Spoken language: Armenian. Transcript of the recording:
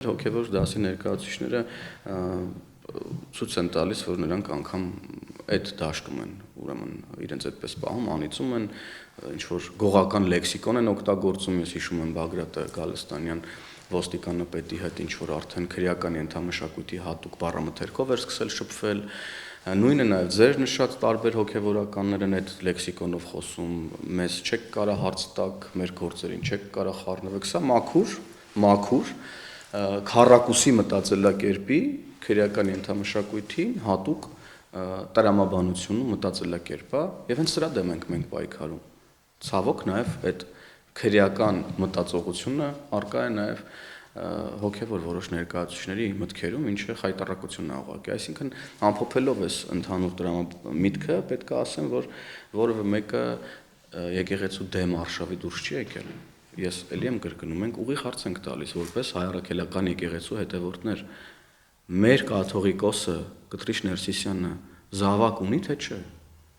Հոգևոր դասի ներկայացուցիչները ցույց են տալիս, որ նրանք անգամ այդ դաշտում են, ուրեմն իրենց այդպես պահում, անիծում են, ինչ որ գողական լեքսիկոն են օգտագործում, ես հիշում եմ Բագրատ Գալստանյան ոստիկանապետի հետ ինչ որ արդեն քրեական ենթամշակույթի հատուկ բառամթերքով էր սկսել շփվել, նույնը նաև ձեր նշած տարբեր հոգևորականներ են այդ լեքսիկոնով խոսում, մեզ չեք կարող հարց տակ, մեր գործերին չեք կարող խառնվեք, սա մաքուր քառակուսի մտածելակերպի քրեական ենթամշակույթին հատուկ տրամաբանություն ու մտածելակերպ է եւ հենց սրա դեմ ենք մենք պայքարում ցավոք նաեւ այդ քրեական մտածողությունը արկա է նաեւ հոգեվոր որոշ ներկայացուցիչների մտքերում, ինչը խայտառակությունն է ուղղակի, այսինքն ամփոփելով այս ընդհանուր միտքը պետք է ասեմ, որ որևէ մեկը եկեղեցու դեմ արշավի դուրս չի եկել։ Ես ելի եմ կրկնում, մենք ուղիղ հարց ենք տալիս որպես հայ առաքելական եկեղեցու հետևորդներ։ Մեր կաթողիկոսը Կտրիշ Ներսիսյանը զավակ ունի թե չէ։